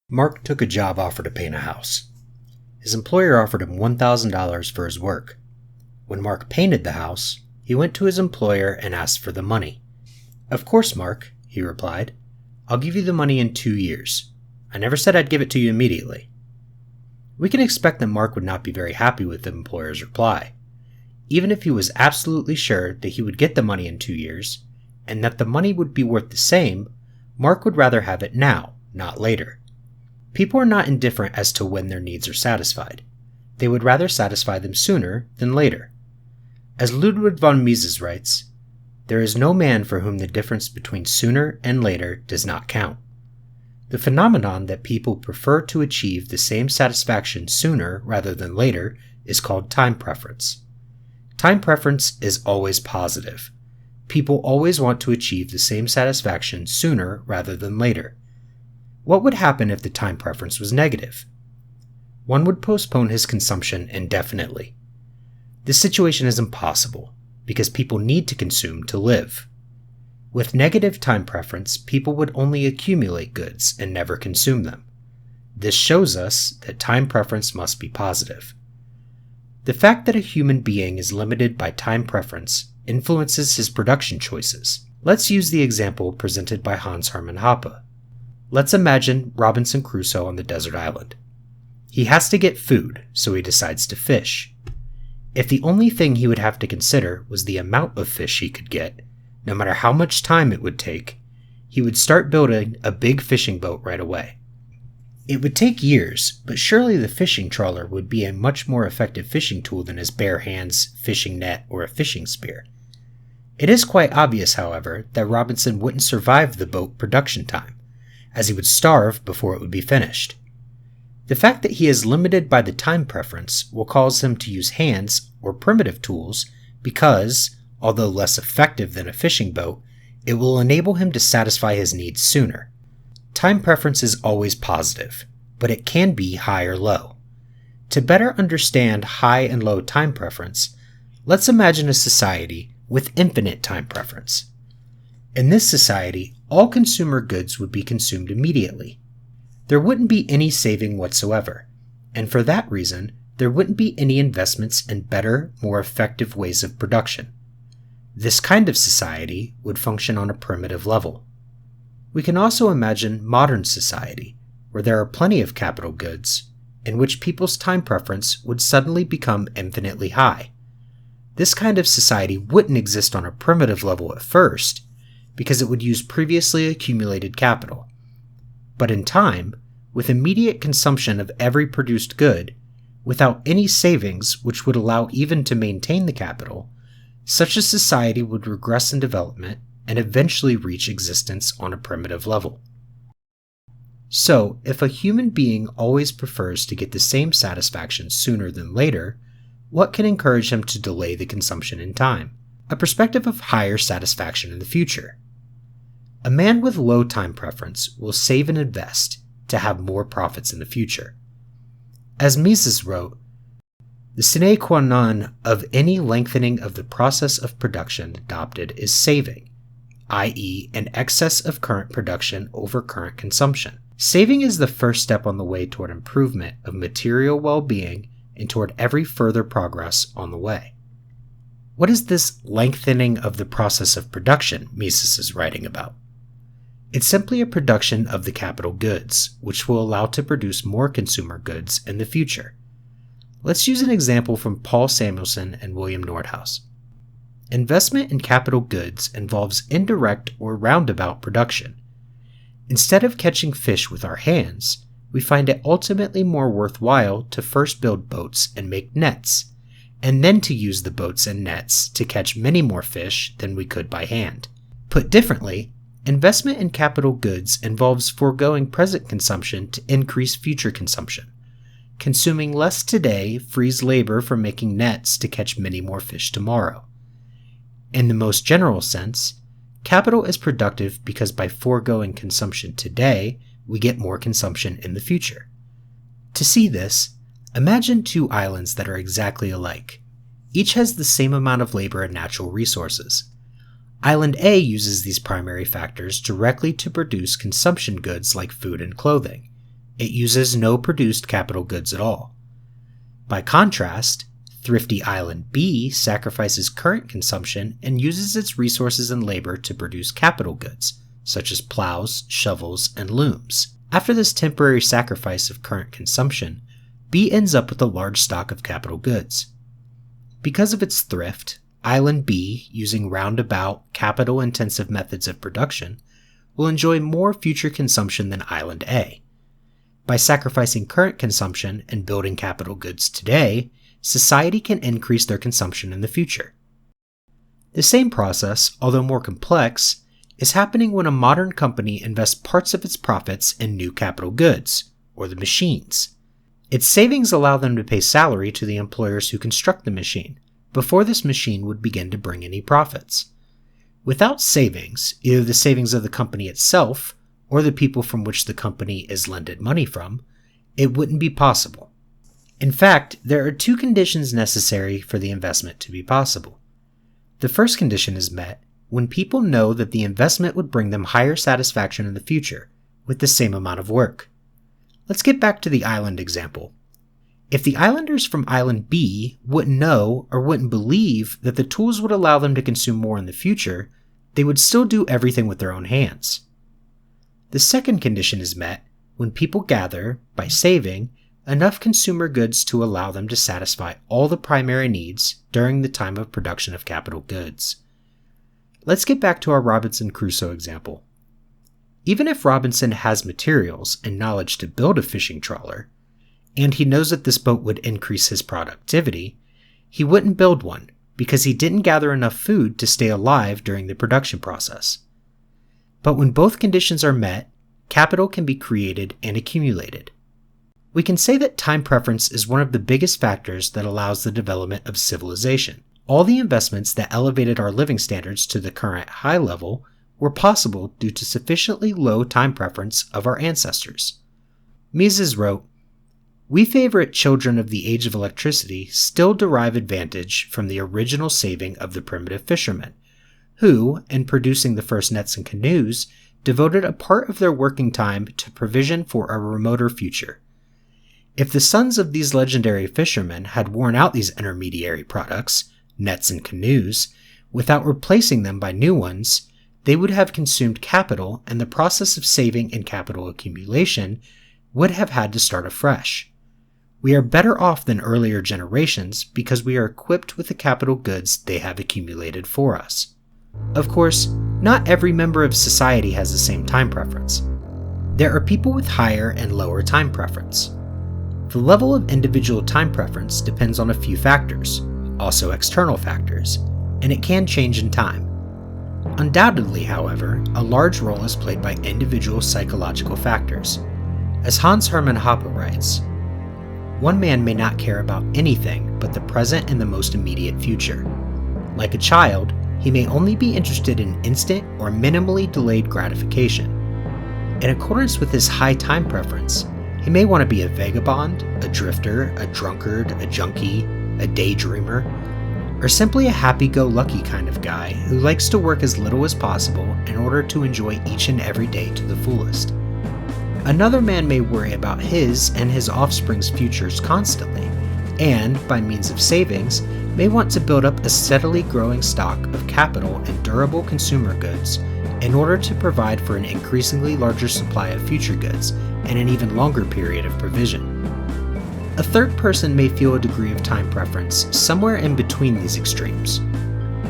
Mark took a job offer to paint a house. His employer offered him $1,000 for his work. When Mark painted the house, he went to his employer and asked for the money. "Of course, Mark," he replied. "I'll give you the money in 2 years. I never said I'd give it to you immediately." We can expect that Mark would not be very happy with the employer's reply. Even if he was absolutely sure that he would get the money in 2 years, and that the money would be worth the same, Mark would rather have it now, not later. People are not indifferent as to when their needs are satisfied. They would rather satisfy them sooner than later. As Ludwig von Mises writes, "There is no man for whom the difference between sooner and later does not count." The phenomenon that people prefer to achieve the same satisfaction sooner rather than later is called time preference. Time preference is always positive. People always want to achieve the same satisfaction sooner rather than later. What would happen if the time preference was negative? One would postpone his consumption indefinitely. This situation is impossible, because people need to consume to live. With negative time preference, people would only accumulate goods and never consume them. This shows us that time preference must be positive. The fact that a human being is limited by time preference influences his production choices. Let's use the example presented by Hans Hermann Hoppe. Let's imagine Robinson Crusoe on the desert island. He has to get food, so he decides to fish. If the only thing he would have to consider was the amount of fish he could get, no matter how much time it would take, he would start building a big fishing boat right away. It would take years, but surely the fishing trawler would be a much more effective fishing tool than his bare hands, fishing net, or a fishing spear. It is quite obvious, however, that Robinson wouldn't survive the boat production time, as he would starve before it would be finished. The fact that he is limited by the time preference will cause him to use hands or primitive tools because, although less effective than a fishing boat, it will enable him to satisfy his needs sooner. Time preference is always positive, but it can be high or low. To better understand high and low time preference, let's imagine a society with infinite time preference. In this society, all consumer goods would be consumed immediately. There wouldn't be any saving whatsoever, and for that reason, there wouldn't be any investments in better, more effective ways of production. This kind of society would function on a primitive level. We can also imagine modern society, where there are plenty of capital goods, in which people's time preference would suddenly become infinitely high. This kind of society wouldn't exist on a primitive level at first, because it would use previously accumulated capital. But in time, with immediate consumption of every produced good, without any savings which would allow even to maintain the capital, such a society would regress in development and eventually reach existence on a primitive level. So, if a human being always prefers to get the same satisfaction sooner than later, what can encourage him to delay the consumption in time? A perspective of higher satisfaction in the future. A man with low time preference will save and invest to have more profits in the future. As Mises wrote, "The sine qua non of any lengthening of the process of production adopted is saving, i.e., an excess of current production over current consumption. Saving is the first step on the way toward improvement of material well-being and toward every further progress on the way." What is this lengthening of the process of production Mises is writing about? It's simply a production of the capital goods, which will allow to produce more consumer goods in the future. Let's use an example from Paul Samuelson and William Nordhaus. Investment in capital goods involves indirect or roundabout production. Instead of catching fish with our hands, we find it ultimately more worthwhile to first build boats and make nets, and then to use the boats and nets to catch many more fish than we could by hand. Put differently, investment in capital goods involves foregoing present consumption to increase future consumption. Consuming less today frees labor from making nets to catch many more fish tomorrow. In the most general sense, capital is productive because by foregoing consumption today, we get more consumption in the future. To see this, imagine two islands that are exactly alike. Each has the same amount of labor and natural resources. Island A uses these primary factors directly to produce consumption goods like food and clothing. It uses no produced capital goods at all. By contrast, thrifty island B sacrifices current consumption and uses its resources and labor to produce capital goods, such as plows, shovels, and looms. After this temporary sacrifice of current consumption, B ends up with a large stock of capital goods. Because of its thrift, Island B, using roundabout, capital-intensive methods of production, will enjoy more future consumption than Island A. By sacrificing current consumption and building capital goods today, society can increase their consumption in the future. The same process, although more complex, is happening when a modern company invests parts of its profits in new capital goods, or the machines. Its savings allow them to pay salary to the employers who construct the machine, before this machine would begin to bring any profits. Without savings, either the savings of the company itself, or the people from which the company is lended money from, it wouldn't be possible. In fact, there are two conditions necessary for the investment to be possible. The first condition is met when people know that the investment would bring them higher satisfaction in the future, with the same amount of work. Let's get back to the island example. If the islanders from Island B wouldn't know or wouldn't believe that the tools would allow them to consume more in the future, they would still do everything with their own hands. The second condition is met when people gather, by saving, enough consumer goods to allow them to satisfy all the primary needs during the time of production of capital goods. Let's get back to our Robinson Crusoe example. Even if Robinson has materials and knowledge to build a fishing trawler, and he knows that this boat would increase his productivity, he wouldn't build one because he didn't gather enough food to stay alive during the production process. But when both conditions are met, capital can be created and accumulated. We can say that time preference is one of the biggest factors that allows the development of civilization. All the investments that elevated our living standards to the current high level were possible due to sufficiently low time preference of our ancestors. Mises wrote, "We favorite children of the age of electricity still derive advantage from the original saving of the primitive fishermen, who, in producing the first nets and canoes, devoted a part of their working time to provision for a remoter future. If the sons of these legendary fishermen had worn out these intermediary products, nets and canoes, without replacing them by new ones, they would have consumed capital, and the process of saving and capital accumulation would have had to start afresh. We are better off than earlier generations because we are equipped with the capital goods they have accumulated for us." Of course, not every member of society has the same time preference. There are people with higher and lower time preference. The level of individual time preference depends on a few factors, also external factors, and it can change in time. Undoubtedly, however, a large role is played by individual psychological factors. As Hans Hermann Hoppe writes, "One man may not care about anything but the present and the most immediate future. Like a child, he may only be interested in instant or minimally delayed gratification. In accordance with his high time preference, he may want to be a vagabond, a drifter, a drunkard, a junkie, a daydreamer, or simply a happy-go-lucky kind of guy who likes to work as little as possible in order to enjoy each and every day to the fullest. Another man may worry about his and his offspring's futures constantly, and, by means of savings, may want to build up a steadily growing stock of capital and durable consumer goods in order to provide for an increasingly larger supply of future goods and an even longer period of provision. A third person may feel a degree of time preference somewhere in between these extremes,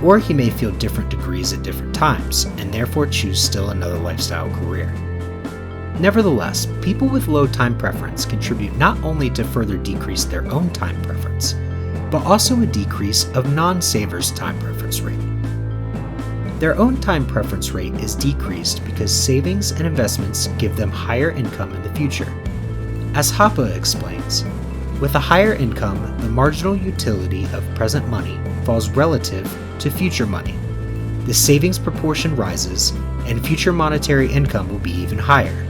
or he may feel different degrees at different times and therefore choose still another lifestyle career. Nevertheless, people with low time preference contribute not only to further decrease their own time preference, but also a decrease of non-savers' time preference rate. Their own time preference rate is decreased because savings and investments give them higher income in the future. As Hoppe explains, with a higher income, the marginal utility of present money falls relative to future money. The savings proportion rises, and future monetary income will be even higher.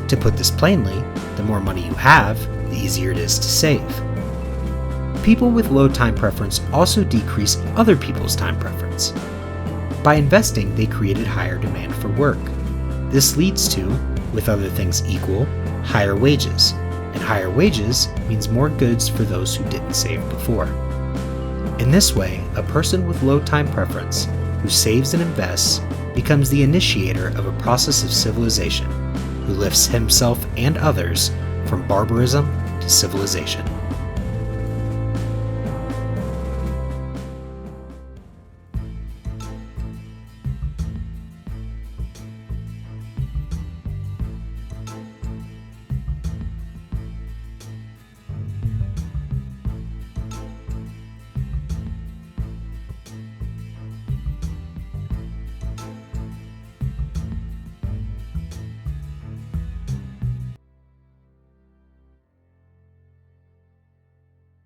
To put this plainly, the more money you have, the easier it is to save. People with low time preference also decrease other people's time preference. By investing, they created higher demand for work. This leads to, with other things equal, higher wages, and higher wages means more goods for those who didn't save before. In this way, a person with low time preference who saves and invests becomes the initiator of a process of civilization, who lifts himself and others from barbarism to civilization.